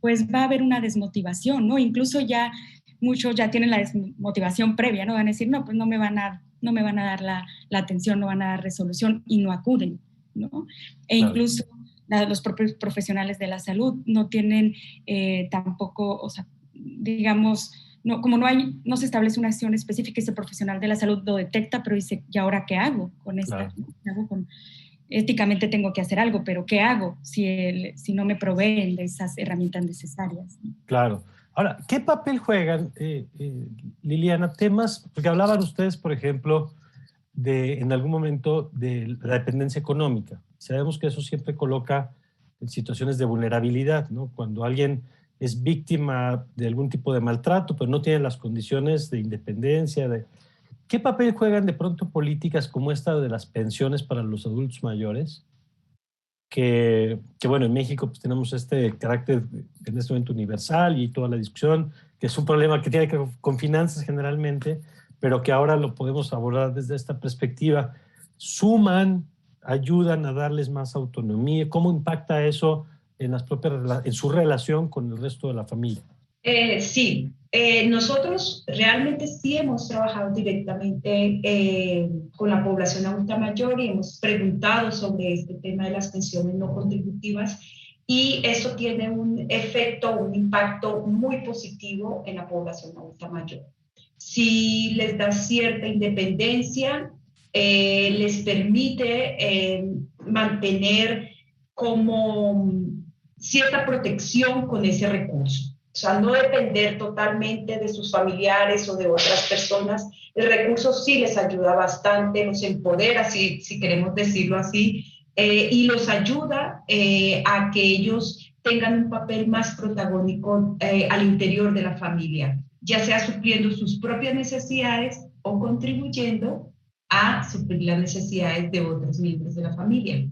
pues va a haber una desmotivación, ¿no? Incluso ya muchos ya tienen la desmotivación previa, ¿no? Van a decir, no, pues no me van a dar la atención, no van a dar resolución, y no acuden, ¿no? E incluso los propios profesionales de la salud no tienen tampoco, o sea, digamos... No, como no se establece una acción específica, ese profesional de la salud lo detecta, pero dice, ¿y ahora qué hago con esta? Claro. Éticamente tengo que hacer algo, pero ¿qué hago si no me proveen de esas herramientas necesarias? Claro. Ahora, ¿qué papel juegan, Liliana, temas? Porque hablaban ustedes, por ejemplo, en algún momento de la dependencia económica. Sabemos que eso siempre coloca en situaciones de vulnerabilidad, ¿no? Cuando alguien es víctima de algún tipo de maltrato, pero no tiene las condiciones de independencia. ¿Qué papel juegan de pronto políticas como esta de las pensiones para los adultos mayores? Que bueno, en México pues tenemos este carácter en este momento universal y toda la discusión, que es un problema que tiene que ver con finanzas generalmente, pero que ahora lo podemos abordar desde esta perspectiva. ¿Suman, ayudan a darles más autonomía? ¿Cómo impacta eso en su relación con el resto de la familia? Sí, nosotros realmente sí hemos trabajado directamente con la población adulta mayor y hemos preguntado sobre este tema de las pensiones no contributivas, y eso tiene un efecto, un impacto muy positivo en la población adulta mayor. Sí les da cierta independencia, les permite mantener como cierta protección con ese recurso. O sea, no depender totalmente de sus familiares o de otras personas. El recurso sí les ayuda bastante, los empodera, si queremos decirlo así, y los ayuda a que ellos tengan un papel más protagónico al interior de la familia, ya sea supliendo sus propias necesidades o contribuyendo a suplir las necesidades de otros miembros de la familia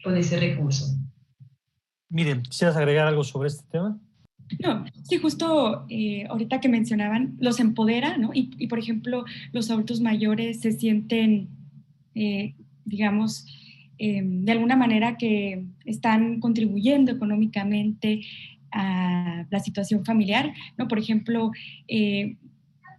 con ese recurso. Miren, ¿quisieras agregar algo sobre este tema? No, sí, justo ahorita que mencionaban, los empodera, ¿no? Y por ejemplo, los adultos mayores se sienten, digamos, de alguna manera que están contribuyendo económicamente a la situación familiar, ¿no? Por ejemplo,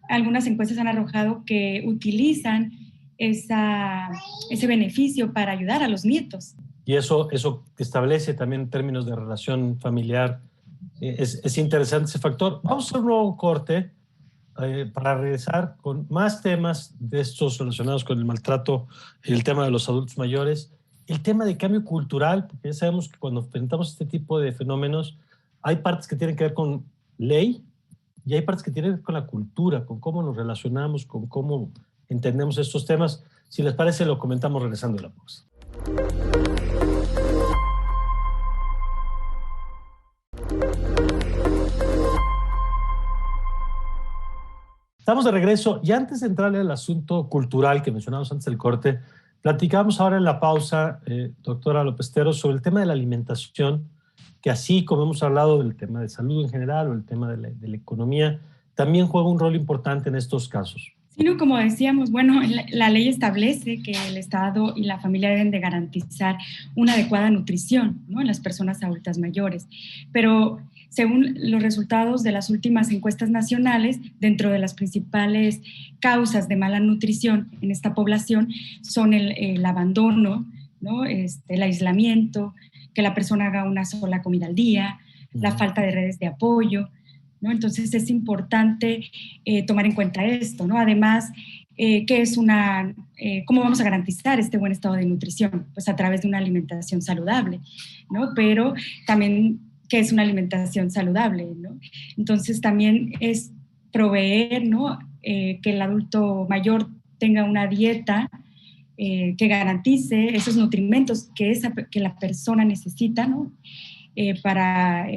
algunas encuestas han arrojado que utilizan ese beneficio para ayudar a los nietos. Y eso establece también en términos de relación familiar. Es interesante ese factor. Vamos a hacer un nuevo corte para regresar con más temas de estos relacionados con el maltrato, el tema de los adultos mayores, el tema de cambio cultural, porque ya sabemos que cuando enfrentamos este tipo de fenómenos hay partes que tienen que ver con ley y hay partes que tienen que ver con la cultura, con cómo nos relacionamos, con cómo entendemos estos temas. Si les parece, lo comentamos regresando de la pausa. Estamos de regreso y antes de entrarle al asunto cultural que mencionamos antes del corte, Platicamos ahora en la pausa, doctora Lopestero, sobre el tema de la alimentación, que así como hemos hablado del tema de salud en general o el tema de la economía, también juega un rol importante en estos casos. Sí, no, como decíamos, bueno, la ley establece que el Estado y la familia deben de garantizar una adecuada nutrición, ¿no?, en las personas adultas mayores, pero según los resultados de las últimas encuestas nacionales, dentro de las principales causas de mala nutrición en esta población son el abandono, ¿no?, el aislamiento, que la persona haga una sola comida al día, la falta de redes de apoyo, ¿no? Entonces es importante tomar en cuenta esto, ¿no? Además, ¿cómo vamos a garantizar este buen estado de nutrición? Pues a través de una alimentación saludable, ¿no? Pero también, ¿qué es una alimentación saludable, ¿no? Entonces también es proveer, ¿no?, que el adulto mayor tenga una dieta que garantice esos nutrimentos que la persona necesita, ¿no?, para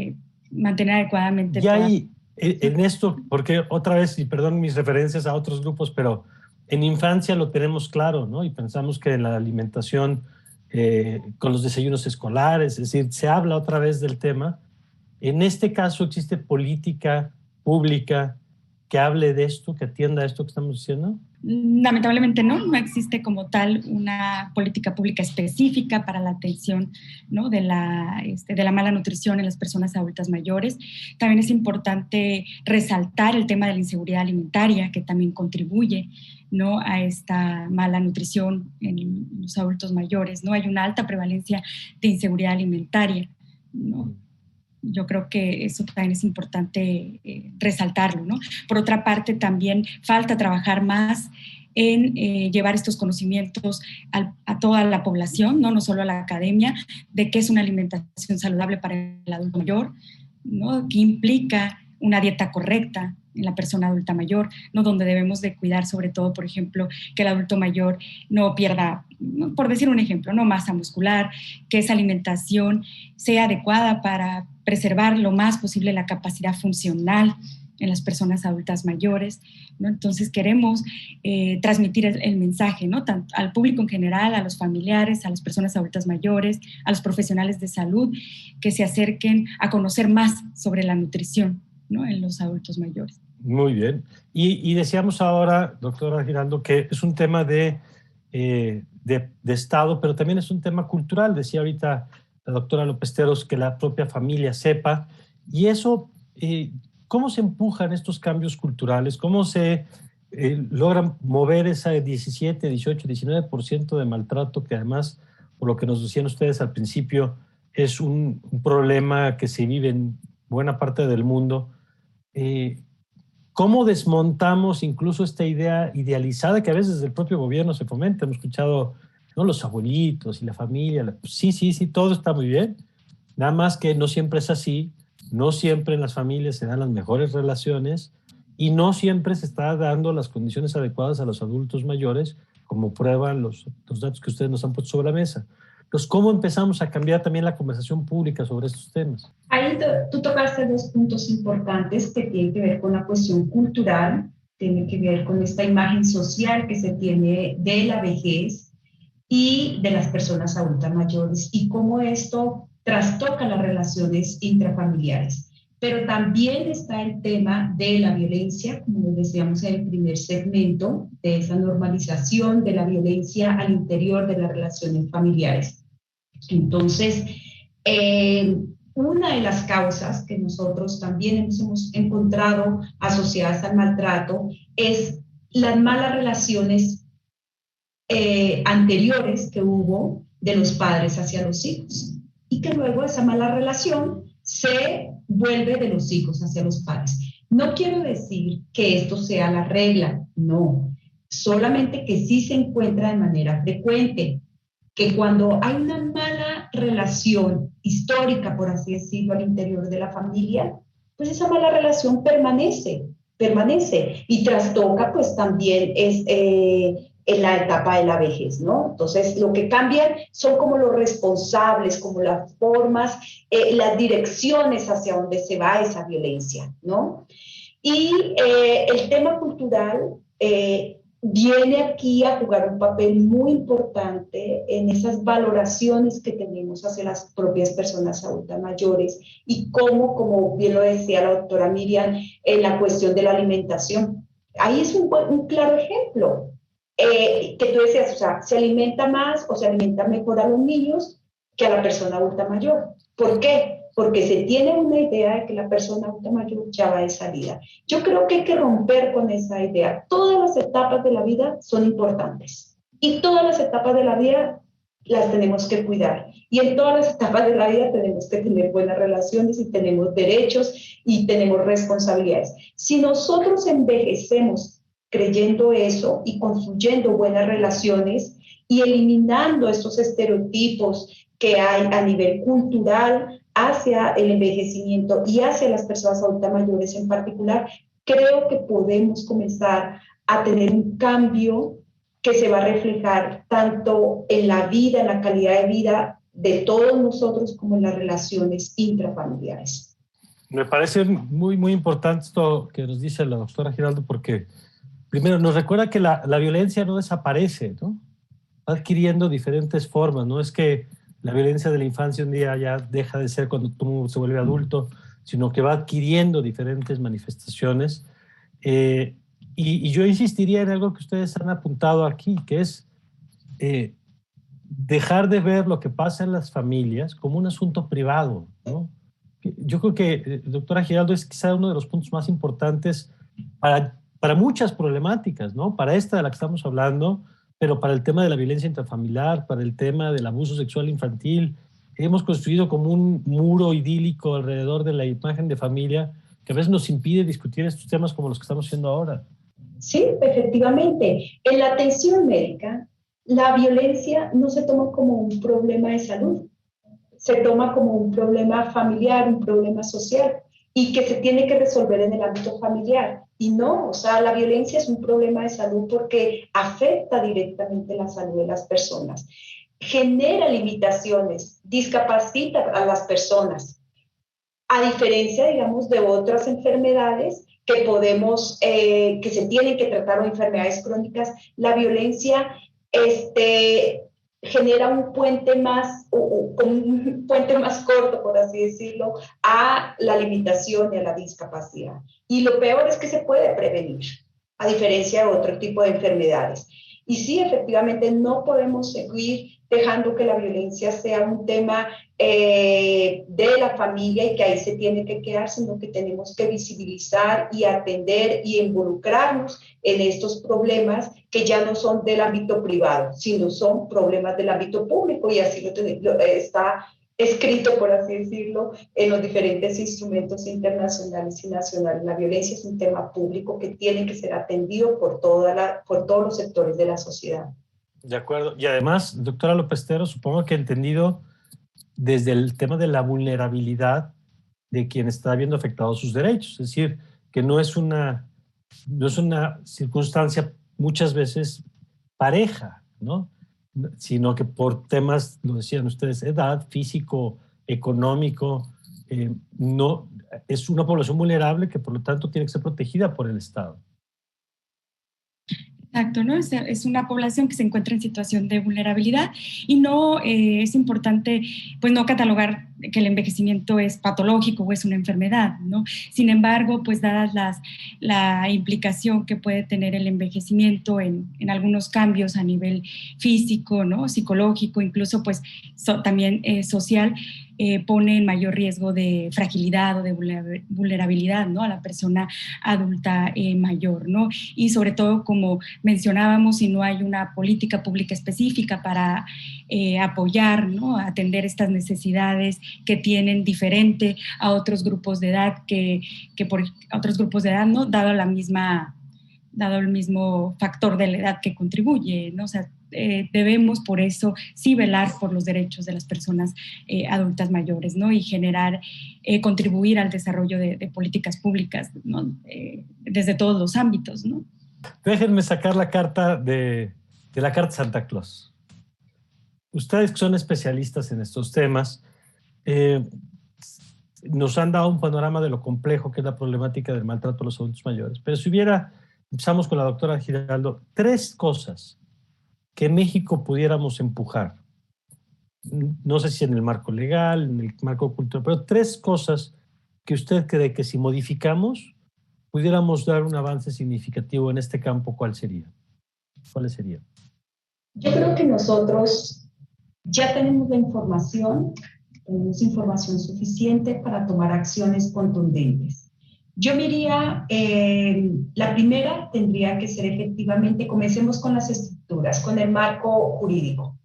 mantener adecuadamente. Y hay en esto, porque otra vez, y perdón mis referencias a otros grupos, pero en infancia lo tenemos claro, ¿no? Y pensamos que la alimentación con los desayunos escolares, es decir, se habla otra vez del tema. En este caso, ¿existe política pública que hable de esto, que atienda esto que estamos diciendo? Lamentablemente no existe como tal una política pública específica para la atención, ¿no?, de la mala nutrición en las personas adultas mayores. También es importante resaltar el tema de la inseguridad alimentaria, que también contribuye, ¿no?, a esta mala nutrición en los adultos mayores, ¿no? Hay una alta prevalencia de inseguridad alimentaria, ¿no? Yo creo que eso también es importante resaltarlo, ¿no? Por otra parte, también falta trabajar más en llevar estos conocimientos a toda la población, ¿no? No solo a la academia, de qué es una alimentación saludable para el adulto mayor, ¿no?, que implica una dieta correcta en la persona adulta mayor, ¿no?, donde debemos de cuidar sobre todo, por ejemplo, que el adulto mayor no pierda, por decir un ejemplo, no masa muscular, que esa alimentación sea adecuada para preservar lo más posible la capacidad funcional en las personas adultas mayores, ¿no? Entonces queremos transmitir el mensaje, ¿no?, tanto al público en general, a los familiares, a las personas adultas mayores, a los profesionales de salud, que se acerquen a conocer más sobre la nutrición, ¿no?, en los adultos mayores. Muy bien. Y decíamos ahora, doctora Giraldo, que es un tema de Estado, pero también es un tema cultural. Decía ahorita la doctora Lopesteros que la propia familia sepa. Y eso, ¿cómo se empujan estos cambios culturales? ¿Cómo se logran mover ese 17, 18, 19% de maltrato que además, por lo que nos decían ustedes al principio, es un problema que se vive en buena parte del mundo? ¿Cómo desmontamos incluso esta idea idealizada que a veces desde el propio gobierno se fomenta? Hemos escuchado, ¿no?, los abuelitos y la familia. Sí, todo está muy bien. Nada más que no siempre es así. No siempre en las familias se dan las mejores relaciones y no siempre se está dando las condiciones adecuadas a los adultos mayores, como prueban los datos que ustedes nos han puesto sobre la mesa. Entonces, ¿cómo empezamos a cambiar también la conversación pública sobre estos temas? Ahí tú tocaste dos puntos importantes que tienen que ver con la cuestión cultural, tienen que ver con esta imagen social que se tiene de la vejez y de las personas adultas mayores y cómo esto trastoca las relaciones intrafamiliares. Pero también está el tema de la violencia, como decíamos en el primer segmento, de esa normalización de la violencia al interior de las relaciones familiares. Entonces, una de las causas que nosotros también hemos encontrado asociadas al maltrato es las malas relaciones anteriores que hubo de los padres hacia los hijos y que luego esa mala relación se vuelve de los hijos hacia los padres. No quiero decir que esto sea la regla, no, solamente que sí se encuentra de manera frecuente, que cuando hay una mala relación histórica, por así decirlo, al interior de la familia, pues esa mala relación permanece y trastoca pues también en la etapa de la vejez, ¿no? Entonces, lo que cambian son como los responsables, como las formas, las direcciones hacia donde se va esa violencia, ¿no? Y el tema cultural, viene aquí a jugar un papel muy importante en esas valoraciones que tenemos hacia las propias personas adultas mayores y cómo, como bien lo decía la doctora Miriam, en la cuestión de la alimentación. Ahí es un claro ejemplo que tú decías, o sea, se alimenta más o se alimenta mejor a los niños que a la persona adulta mayor. ¿Por qué? Porque se tiene una idea de que la persona adulta mayor ya va de salida. Yo creo que hay que romper con esa idea. Todas las etapas de la vida son importantes y todas las etapas de la vida las tenemos que cuidar. Y en todas las etapas de la vida tenemos que tener buenas relaciones y tenemos derechos y tenemos responsabilidades. Si nosotros envejecemos creyendo eso y construyendo buenas relaciones y eliminando estos estereotipos que hay a nivel cultural hacia el envejecimiento y hacia las personas adultas mayores en particular, creo que podemos comenzar a tener un cambio que se va a reflejar tanto en la vida, en la calidad de vida de todos nosotros, como en las relaciones intrafamiliares. Me parece muy, muy importante esto que nos dice la doctora Giraldo, porque primero nos recuerda que la violencia no desaparece, ¿no? Va adquiriendo diferentes formas, no es que la violencia de la infancia un día ya deja de ser cuando tú se vuelve adulto, sino que va adquiriendo diferentes manifestaciones. Y yo insistiría en algo que ustedes han apuntado aquí, que es dejar de ver lo que pasa en las familias como un asunto privado, ¿no? Yo creo que, doctora Giraldo, es quizá uno de los puntos más importantes para muchas problemáticas, ¿no? Para esta de la que estamos hablando, pero para el tema de la violencia intrafamiliar, para el tema del abuso sexual infantil. Hemos construido como un muro idílico alrededor de la imagen de familia que a veces nos impide discutir estos temas como los que estamos haciendo ahora. Sí, efectivamente. En la atención médica, la violencia no se toma como un problema de salud, se toma como un problema familiar, un problema social, y que se tiene que resolver en el ámbito familiar. Y no, o sea, la violencia es un problema de salud porque afecta directamente la salud de las personas, genera limitaciones, discapacita a las personas, a diferencia, digamos, de otras enfermedades que podemos, que se tienen que tratar, o enfermedades crónicas. La violencia genera un puente más, un puente más corto, por así decirlo, a la limitación y a la discapacidad. Y lo peor es que se puede prevenir, a diferencia de otro tipo de enfermedades. Y sí, efectivamente, no podemos seguir dejando que la violencia sea un tema de la familia y que ahí se tiene que quedar, sino que tenemos que visibilizar y atender y involucrarnos en estos problemas que ya no son del ámbito privado, sino son problemas del ámbito público, y así está escrito, por así decirlo, en los diferentes instrumentos internacionales y nacionales. La violencia es un tema público que tiene que ser atendido por todos los sectores de la sociedad. De acuerdo. Y además, doctora López-Tero, supongo que ha entendido desde el tema de la vulnerabilidad de quien está viendo afectados sus derechos. Es decir, que no es una circunstancia muchas veces pareja, ¿no? Sino que por temas, lo decían ustedes, edad, físico, económico, no, es una población vulnerable que por lo tanto tiene que ser protegida por el Estado. Exacto, ¿no? Es una población que se encuentra en situación de vulnerabilidad y no es importante, pues, no catalogar que el envejecimiento es patológico o es una enfermedad, ¿no? Sin embargo, pues, dadas la implicación que puede tener el envejecimiento en algunos cambios a nivel físico, ¿no? Psicológico, incluso, pues, también social, pone en mayor riesgo de fragilidad o de vulnerabilidad, ¿no? A la persona adulta mayor, ¿no? Y sobre todo, como mencionábamos, si no hay una política pública específica para apoyar, ¿no? Atender estas necesidades que tienen diferente a otros grupos de edad a otros grupos de edad, ¿no? Dado el mismo factor de la edad que contribuye, ¿no? O sea, debemos por eso sí velar por los derechos de las personas adultas mayores, ¿no? Y contribuir al desarrollo de políticas públicas, ¿no? Desde todos los ámbitos, ¿no? Déjenme sacar la carta de la Carta Santa Claus. Ustedes que son especialistas en estos temas, nos han dado un panorama de lo complejo que es la problemática del maltrato a los adultos mayores. Pero si hubiera empezamos con la doctora Giraldo, 3 cosas que México pudiéramos empujar. No sé si en el marco legal, en el marco cultural, pero 3 cosas que usted cree que si modificamos pudiéramos dar un avance significativo en este campo, ¿cuáles serían? Yo creo que nosotros ya tenemos la información, tenemos información suficiente para tomar acciones contundentes. Yo diría, la primera tendría que ser efectivamente, comencemos con las estructuras, con el marco jurídico.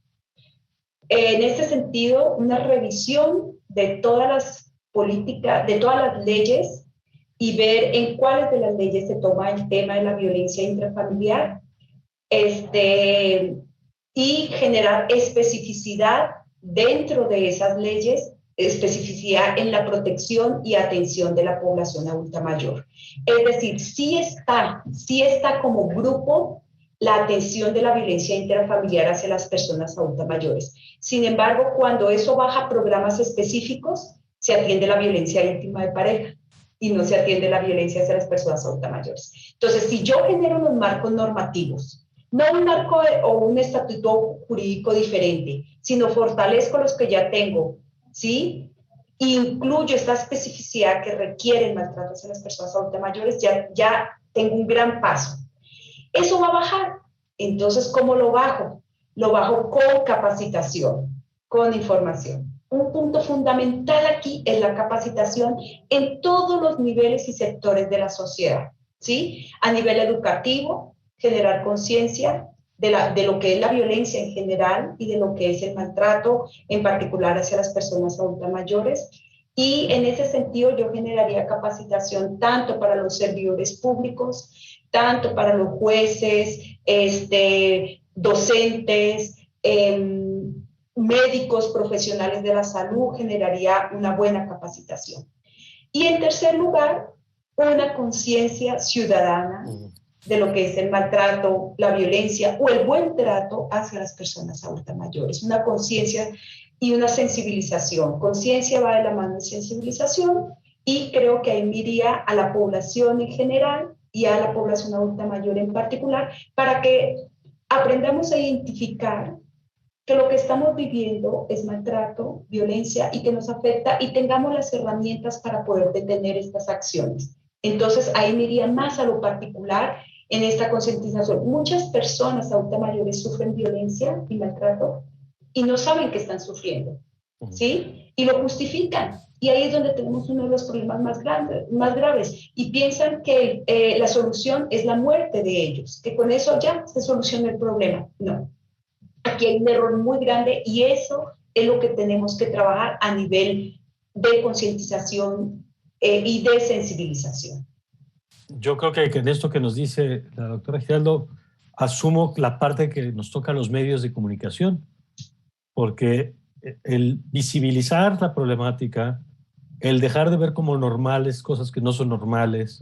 En este sentido, una revisión de todas las políticas, de todas las leyes y ver en cuáles de las leyes se toma el tema de la violencia intrafamiliar, y generar especificidad dentro de esas leyes, especificidad en la protección y atención de la población adulta mayor. Es decir, sí está como grupo la atención de la violencia intrafamiliar hacia las personas adultas mayores. Sin embargo, cuando eso baja a programas específicos, se atiende la violencia íntima de pareja y no se atiende la violencia hacia las personas adultas mayores. Entonces, si yo genero unos marcos normativos, no un marco o un estatuto jurídico diferente, sino fortalezco los que ya tengo, ¿sí? Incluyo esta especificidad que requiere el maltrato hacia las personas adultas mayores, ya tengo un gran paso. Eso va a bajar. Entonces, ¿cómo lo bajo? Lo bajo con capacitación, con información. Un punto fundamental aquí es la capacitación en todos los niveles y sectores de la sociedad, ¿sí? A nivel educativo, generar conciencia de lo que es la violencia en general y de lo que es el maltrato, en particular hacia las personas adultas mayores. Y en ese sentido yo generaría capacitación tanto para los servidores públicos, tanto para los jueces, docentes, médicos, profesionales de la salud, generaría una buena capacitación. Y en tercer lugar, una conciencia ciudadana de lo que es el maltrato, la violencia o el buen trato hacia las personas adultas mayores. Una conciencia y una sensibilización. Conciencia va de la mano de sensibilización y creo que ahí me iría a la población en general y a la población adulta mayor en particular para que aprendamos a identificar que lo que estamos viviendo es maltrato, violencia y que nos afecta y tengamos las herramientas para poder detener estas acciones. Entonces ahí me iría más a lo particular en esta concientización. Muchas personas adultas mayores sufren violencia y maltrato y no saben que están sufriendo, ¿sí? Y lo justifican. Y ahí es donde tenemos uno de los problemas más graves. Y piensan que la solución es la muerte de ellos, que con eso ya se soluciona el problema. No. Aquí hay un error muy grande y eso es lo que tenemos que trabajar a nivel de concientización y de sensibilización. Yo creo que en esto que nos dice la doctora Giraldo, asumo la parte que nos toca a los medios de comunicación, porque el visibilizar la problemática, el dejar de ver como normales cosas que no son normales,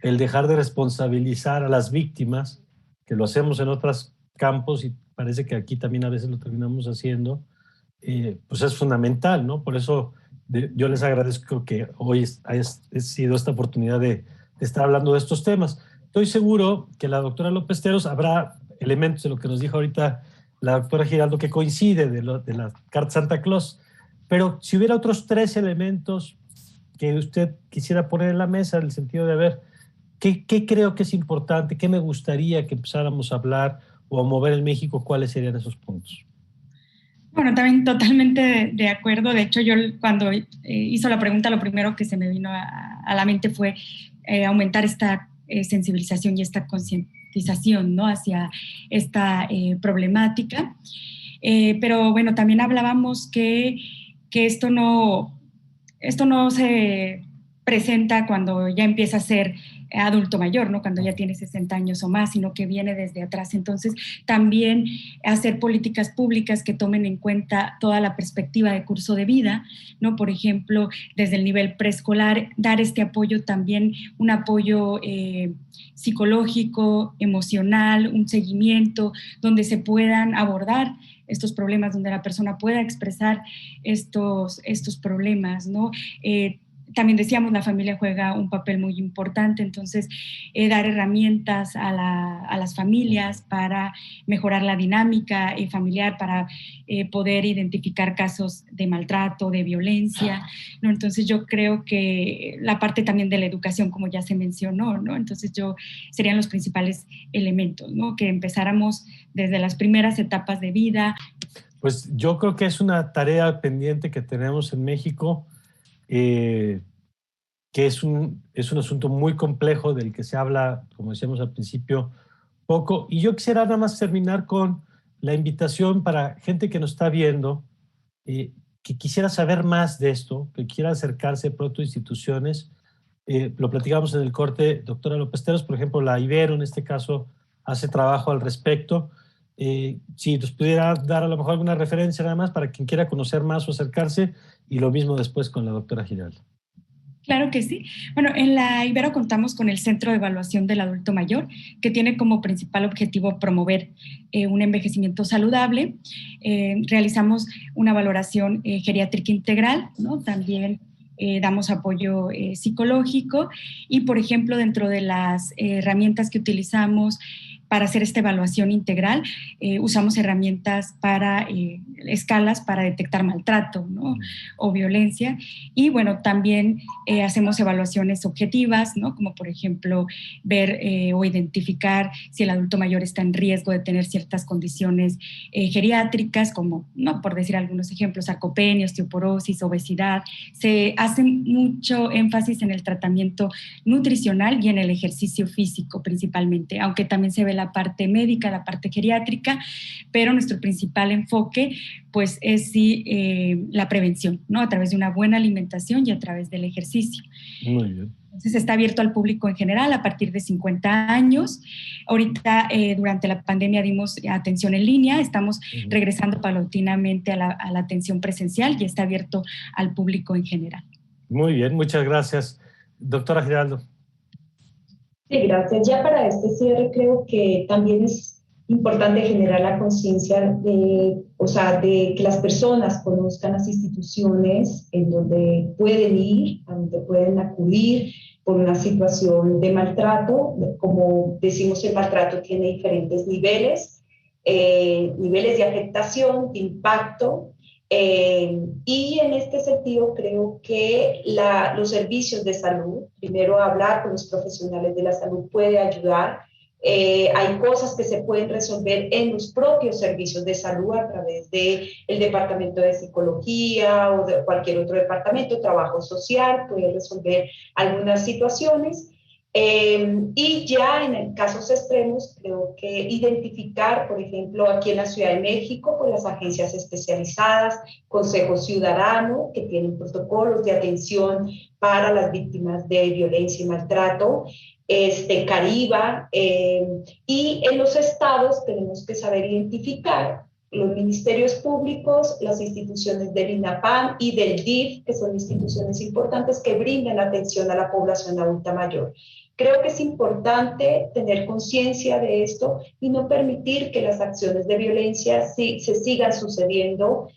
el dejar de responsabilizar a las víctimas, que lo hacemos en otros campos y parece que aquí también a veces lo terminamos haciendo, pues es fundamental, ¿no? Por eso yo les agradezco que hoy haya sido esta oportunidad de estar hablando de estos temas. Estoy seguro que la doctora López Teros habrá elementos de lo que nos dijo ahorita la doctora Giraldo que coincide de la Carta Santa Claus, pero si hubiera otros 3 elementos que usted quisiera poner en la mesa en el sentido de ver qué creo que es importante, qué me gustaría que empezáramos a hablar o a mover en México, ¿cuáles serían esos puntos? Bueno, también totalmente de acuerdo. De hecho, yo cuando hizo la pregunta, lo primero que se me vino a la mente fue aumentar esta sensibilización y esta concientización, ¿no? Hacia esta problemática. Pero bueno, también hablábamos que esto no se presenta cuando ya empieza a ser adulto mayor, ¿no? Cuando ya tiene 60 años o más, sino que viene desde atrás. Entonces, también hacer políticas públicas que tomen en cuenta toda la perspectiva de curso de vida, ¿no? Por ejemplo, desde el nivel preescolar, dar este apoyo también, un apoyo psicológico, emocional, un seguimiento, donde se puedan abordar estos problemas, donde la persona pueda expresar estos problemas, ¿no? también decíamos, la familia juega un papel muy importante, entonces dar herramientas a las familias para mejorar la dinámica familiar, para poder identificar casos de maltrato, de violencia, ¿no? Entonces yo creo que la parte también de la educación, como ya se mencionó, ¿no? Entonces serían los principales elementos, ¿no? Que empezáramos desde las primeras etapas de vida. Pues yo creo que es una tarea pendiente que tenemos en México, que es un asunto muy complejo del que se habla, como decíamos al principio, poco. Y yo quisiera nada más terminar con la invitación para gente que nos está viendo, que quisiera saber más de esto, que quiera acercarse pronto a instituciones. Lo platicamos en el corte, doctora López Teros, por ejemplo, la Ibero en este caso hace trabajo al respecto. Si nos pudiera dar a lo mejor alguna referencia nada más para quien quiera conocer más o acercarse, y lo mismo después con la doctora Giraldo. Claro que sí. Bueno, en la Ibero contamos con el Centro de Evaluación del Adulto Mayor, que tiene como principal objetivo promover un envejecimiento saludable. Realizamos una valoración geriátrica integral, ¿no? También damos apoyo psicológico y, por ejemplo, dentro de las herramientas que utilizamos para hacer esta evaluación integral, usamos herramientas para escalas para detectar maltrato, ¿no? O violencia. Y bueno, también hacemos evaluaciones objetivas, ¿no? Como por ejemplo ver o identificar si el adulto mayor está en riesgo de tener ciertas condiciones geriátricas, como, ¿no? Por decir algunos ejemplos, sarcopenia, osteoporosis, obesidad. Se hace mucho énfasis en el tratamiento nutricional y en el ejercicio físico principalmente, aunque también se ve la parte médica, la parte geriátrica, pero nuestro principal enfoque pues es la prevención, ¿no? A través de una buena alimentación y a través del ejercicio. Muy bien. Entonces está abierto al público en general a partir de 50 años. Ahorita durante la pandemia dimos atención en línea, estamos regresando paulatinamente a la atención presencial y está abierto al público en general. Muy bien, muchas gracias. Doctora Giraldo. Sí, gracias. Ya para este cierre creo que también es importante generar la conciencia de que las personas conozcan las instituciones en donde pueden ir, a donde pueden acudir por una situación de maltrato. Como decimos, el maltrato tiene diferentes niveles de afectación, de impacto. Y en este sentido creo que los servicios de salud, primero hablar con los profesionales de la salud puede ayudar. Hay cosas que se pueden resolver en los propios servicios de salud a través del departamento de psicología o de cualquier otro departamento, trabajo social, puede resolver algunas situaciones. Y ya en casos extremos, creo que identificar, por ejemplo, aquí en la Ciudad de México, pues las agencias especializadas, Consejo Ciudadano, que tienen protocolos de atención para las víctimas de violencia y maltrato, Cariba, y en los estados tenemos que saber identificar los ministerios públicos, las instituciones del INAPAM y del DIF, que son instituciones importantes que brindan atención a la población adulta mayor. Creo que es importante tener conciencia de esto y no permitir que las acciones de violencia se sigan sucediendo,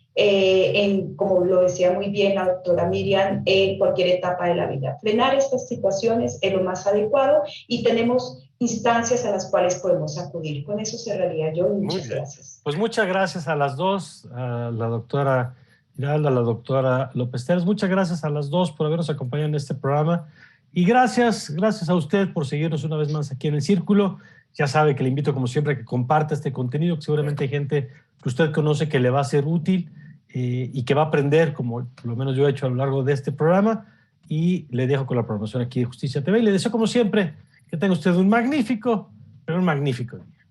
como lo decía muy bien la doctora Miriam, en cualquier etapa de la vida. Frenar estas situaciones es lo más adecuado y tenemos instancias a las cuales podemos acudir. Con eso cerraría yo y muchas gracias. Pues muchas gracias a las dos, a la doctora Giraldo, a la doctora López Teros. Muchas gracias a las dos por habernos acompañado en este programa. Y gracias a usted por seguirnos una vez más aquí en El Círculo. Ya sabe que le invito, como siempre, a que comparta este contenido, que seguramente hay gente que usted conoce que le va a ser útil y que va a aprender, como por lo menos yo he hecho a lo largo de este programa. Y le dejo con la programación aquí de Justicia TV. Y le deseo, como siempre, que tenga usted un magnífico día.